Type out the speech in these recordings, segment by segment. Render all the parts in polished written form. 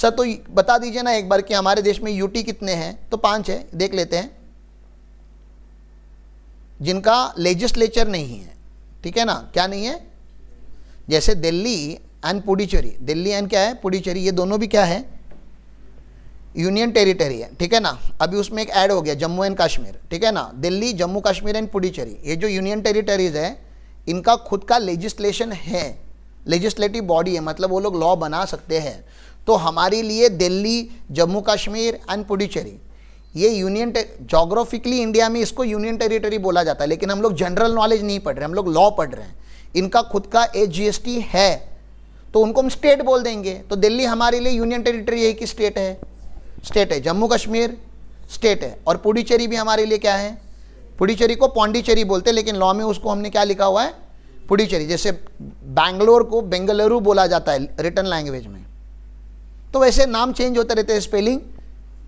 Sir तो बता दीजिए ना एक बार कि हमारे देश में यूटी कितने हैं, तो 5 है, देख लेते हैं, जिनका लेजिस्लेचर नहीं है, ठीक है ना, क्या नहीं है, जैसे दिल्ली एंड पुडुचेरी, दिल्ली एंड क्या है, पुडुचेरी, ये दोनों भी क्या है, यूनियन टेरिटरी है, ठीक है ना। अभी उसमें एक ऐड हो गया जम्मू एंड कश्मीर, ठीक है ना, दिल्ली, जम्मू कश्मीर एंड पुडुचेरी, ये जो यूनियन टेरिटरीज है इनका खुद का लेजिस्लेशन है, लेजिस्लेटिव बॉडी है, मतलब वो लोग लॉ बना सकते हैं। तो हमारे लिए दिल्ली, जम्मू कश्मीर एंड पुडुचेरी ये यूनियन, जोग्राफिकली इंडिया में इसको यूनियन टेरिटरी बोला जाता है, लेकिन हम लोग जनरल नॉलेज नहीं पढ़ रहे, हम लोग लॉ पढ़ रहे हैं। इनका खुद का जीएसटी है तो उनको हम स्टेट बोल देंगे। तो दिल्ली हमारे लिए यूनियन टेरिटरी है कि स्टेट है, स्टेट है। जम्मू कश्मीर स्टेट है, और पुडुचेरी भी हमारे लिए क्या है, पुडुचेरी को पौंडीचेरी बोलते हैं, लेकिन लॉ में उसको हमने क्या लिखा हुआ है, पुडुचेरी। जैसे बैंगलोर को बेंगलुरु बोला जाता है रिटन लैंग्वेज में, तो वैसे नाम चेंज होते रहते हैं, स्पेलिंग,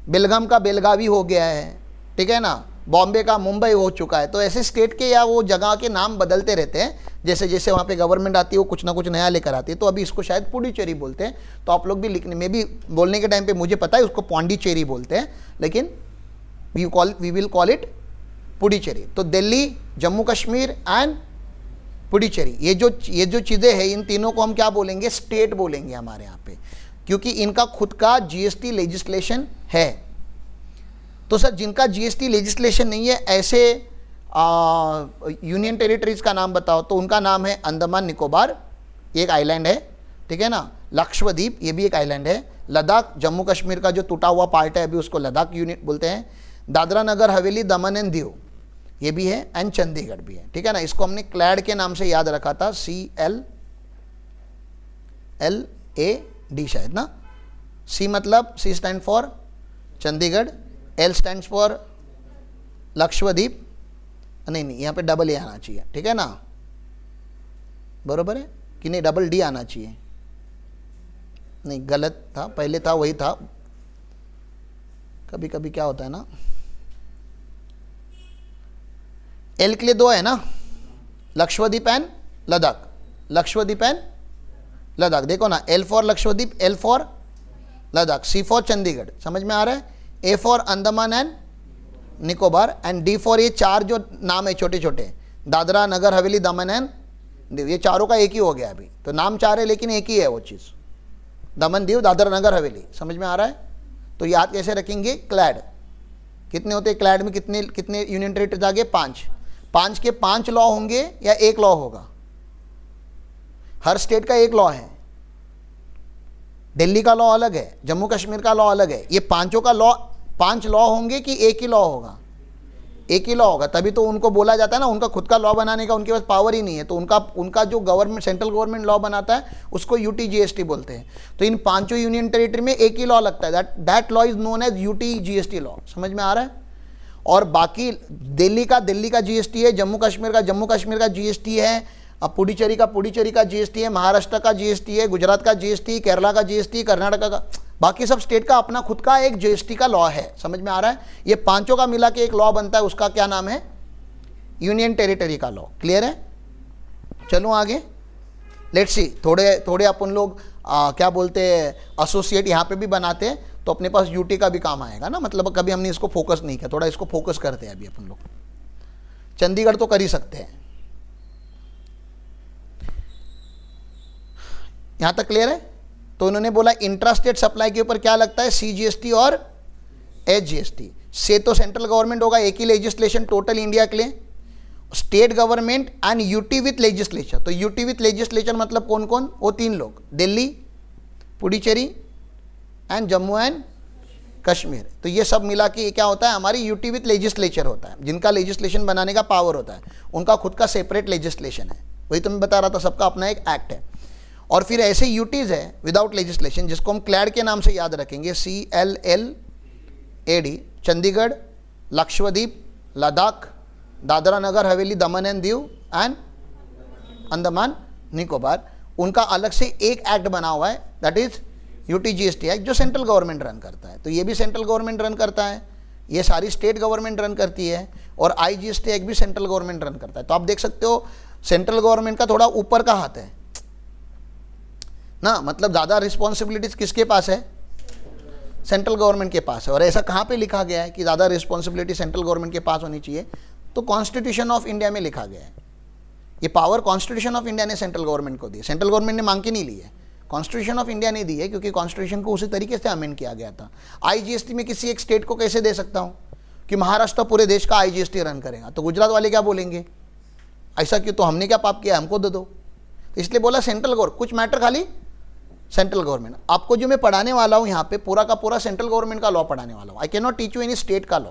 बेलगाम का बेलगावी हो गया है, ठीक है ना, बॉम्बे का मुंबई हो चुका है। तो ऐसे स्टेट के या वो जगह के नाम बदलते रहते हैं, जैसे जैसे वहाँ पे गवर्नमेंट आती है वो कुछ ना कुछ नया लेकर आती है। तो अभी इसको शायद पुडुचेरी बोलते हैं, तो आप लोग भी लिखने में भी बोलने के टाइम पे मुझे पता है उसको पौंडीचेरी बोलते हैं, लेकिन we will call it Puducherry. तो दिल्ली, जम्मू कश्मीर एंड पुडुचेरी, ये जो चीज़ें हैं इन तीनों को हम क्या बोलेंगे, स्टेट बोलेंगे हमारे यहाँ पे, क्योंकि इनका खुद का जीएसटी लेजिस्लेशन है। तो सर जिनका जीएसटी लेजिस्लेशन नहीं है ऐसे यूनियन टेरिटरीज का नाम बताओ, तो उनका नाम है अंडमान निकोबार, ये एक आइलैंड है, ठीक है ना, लक्षद्वीप, ये भी एक आइलैंड है, लद्दाख, जम्मू कश्मीर का जो टूटा हुआ पार्ट है अभी उसको लद्दाख यूनिट बोलते हैं, दादरा नगर हवेली, दमन एंड दीव ये भी है, एंड चंडीगढ़ भी है, ठीक है ना। इसको हमने क्लैड के नाम से याद रखा था, CLLAD शायद ना, सी मतलब C stand for Chandigarh, L stand for Lakshadweep, नहीं यहाँ पे डबल ए आना चाहिए, ठीक है ना, बरोबर है कि नहीं, डबल डी आना चाहिए, नहीं गलत था, पहले था वही था, कभी कभी क्या होता है ना, एल के लिए 2 है ना, लक्षद्वीप एंड लद्दाख, लक्षद्वीप एंड लद्दाख, देखो ना, L for Lakshadweep, L for Ladakh, C for Chandigarh, समझ में आ रहा है, A for Andaman and Nicobar, and D for ये 4 जो नाम है छोटे छोटे, दादरा नगर हवेली, दमन एंड दीव, ये चारों का एक ही हो गया अभी, तो नाम 4 है लेकिन एक ही है वो चीज़, दमन दीव दादरा नगर हवेली, समझ में आ रहा है। तो याद कैसे रखेंगे, क्लैड कितने होते हैं, क्लैड में कितने यूनियन टेरिटरीज आ गए, 5 के 5 लॉ होंगे या एक लॉ होगा, हर स्टेट का एक लॉ है, दिल्ली का लॉ अलग है, जम्मू कश्मीर का लॉ अलग है, ये पांचों का लॉ 5 लॉ होंगे कि एक ही लॉ होगा, एक ही लॉ होगा, तभी तो उनको बोला जाता है ना, उनका खुद का लॉ बनाने का उनके पास पावर ही नहीं है, तो उनका जो गवर्नमेंट, सेंट्रल गवर्नमेंट लॉ बनाता है उसको UTGST बोलते हैं। तो इन 5 यूनियन टेरिटरी में एक ही लॉ लगता है, that law is known as UTGST law, समझ में आ रहा है। और बाकी दिल्ली का GST है, जम्मू कश्मीर का GST है, अब पुडुचेरी का GST है, महाराष्ट्र का GST है, गुजरात का GST, केरला का GST, कर्नाटका का, बाकी सब स्टेट का अपना खुद का एक GST का लॉ है, समझ में आ रहा है। ये पांचों का मिला के एक लॉ बनता है, उसका क्या नाम है, यूनियन टेरिटरी का लॉ, क्लियर है। चलो आगे, लेट्स सी, थोड़े अपन लोग क्या बोलते हैं, एसोसिएट यहाँ पे भी बनाते हैं, तो अपने पास यूटी का भी काम आएगा ना, मतलब कभी हमने इसको फोकस नहीं किया, थोड़ा इसको फोकस करते हैं अभी अपन लोग। चंडीगढ़ तो कर ही सकते हैं, यहाँ तक क्लियर है। तो उन्होंने बोला इंट्रा स्टेट सप्लाई के ऊपर क्या लगता है, CGST और HGST से, तो सेंट्रल गवर्नमेंट होगा, एक ही लेजिस्लेशन टोटल इंडिया के लिए, state government and UT with legislature. तो यूटी विथ लेजिस्लेचर मतलब कौन कौन, वो 3 लोग, दिल्ली, पुडुचेरी एंड जम्मू एंड कश्मीर। तो ये सब मिला के क्या होता है, हमारी यूटी विथ लेजिस्लेचर होता है, जिनका लेजिस्लेशन बनाने का पावर होता है, उनका खुद का सेपरेट लेजिस्लेशन है, वही तो मैं बता रहा था, सबका अपना एक एक्ट है। और फिर ऐसे यूटीज है विदाउट लेजिस्लेशन, जिसको हम क्लैड के नाम से याद रखेंगे, CLLAD, Chandigarh, Lakshadweep, Ladakh, Dadra Nagar Haveli, Daman and Diu and Andaman Nicobar, उनका अलग से एक एक्ट बना हुआ है, दैट इज UTGST एक्ट, जो सेंट्रल गवर्नमेंट रन करता है। तो ये भी सेंट्रल गवर्नमेंट रन करता है, ये सारी स्टेट गवर्नमेंट रन करती है, और IGST एक्ट भी सेंट्रल गवर्नमेंट रन करता है। तो आप देख सकते हो सेंट्रल गवर्नमेंट का थोड़ा ऊपर का हाथ है ना, मतलब ज़्यादा रिस्पॉन्सिबिलिटीज किसके पास है, सेंट्रल गवर्नमेंट के पास है। और ऐसा कहाँ पे लिखा गया है कि ज़्यादा रिस्पॉन्सिबिलिटी सेंट्रल गवर्नमेंट के पास होनी चाहिए? तो कॉन्स्टिट्यूशन ऑफ इंडिया में लिखा गया है। ये पावर कॉन्स्टिट्यूशन ऑफ इंडिया ने सेंट्रल गवर्नमेंट को दी, सेंट्रल गवर्नमेंट ने मांग के नहीं ली है, कॉन्स्टिट्यूशन ऑफ इंडिया ने दी है, क्योंकि कॉन्स्टिट्यूशन को उसी तरीके से अमेंड किया गया था। आईजीएसटी में किसी एक स्टेट को कैसे दे सकता हूँ कि महाराष्ट्र पूरे देश का आईजीएसटी रन करेगा? तो गुजरात वाले क्या बोलेंगे, ऐसा क्यों, तो हमने क्या पाप किया, हमको दे दो। तो इसलिए बोला सेंट्रल गवर्नमेंट, कुछ मैटर खाली सेंट्रल गवर्नमेंट। आपको जो मैं पढ़ाने वाला हूँ यहाँ पे पूरा का पूरा सेंट्रल गवर्नमेंट का लॉ पढ़ाने वाला हूँ। I can not teach you any state का law,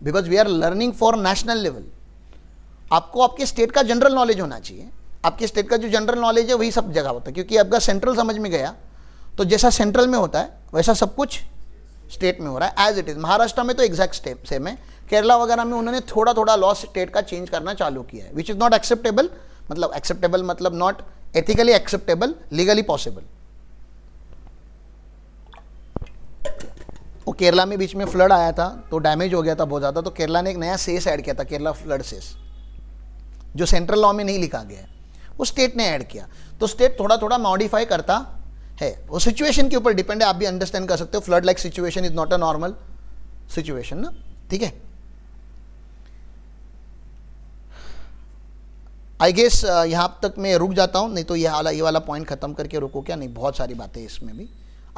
because we are learning for national level. आपको आपके स्टेट का जनरल नॉलेज होना चाहिए, आपके स्टेट का जो जनरल नॉलेज है वही सब जगह होता है, क्योंकि आपका सेंट्रल समझ में गया तो जैसा सेंट्रल में होता है वैसा सब कुछ स्टेट में हो रहा है एज इट इज। महाराष्ट्र में तो एग्जैक्ट सेम है, केरला वगैरह में उन्होंने थोड़ा थोड़ा लॉ स्टेट का चेंज करना चालू किया है, विच इज नॉट एक्सेप्टेबल, मतलब एक्सेप्टेबल मतलब not ethically acceptable, legally possible. वो केरला में बीच में फ्लड आया था तो डैमेज हो गया था बहुत ज़्यादा, तो केरला ने एक नया सेस ऐड किया था, केरला फ्लड सेस, जो सेंट्रल लॉ में नहीं लिखा गया है, वो स्टेट ने ऐड किया। तो स्टेट थोड़ा थोड़ा मॉडिफाई करता है, वो सिचुएशन के ऊपर डिपेंड है। आप भी अंडरस्टैंड कर सकते हो, flood like situation is not a normal situation ना, ठीक है। आई गेस यहाँ तक मैं रुक जाता हूँ, नहीं तो ये वाला पॉइंट खत्म करके रुको क्या, नहीं बहुत सारी बातें इसमें भी।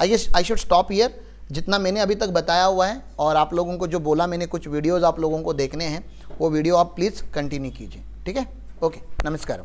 I guess I should stop here. जितना मैंने अभी तक बताया हुआ है और आप लोगों को जो बोला मैंने, कुछ वीडियोज़ आप लोगों को देखने हैं, वो वीडियो आप प्लीज़ कंटिन्यू कीजिए, ठीक है। ओके, नमस्कार।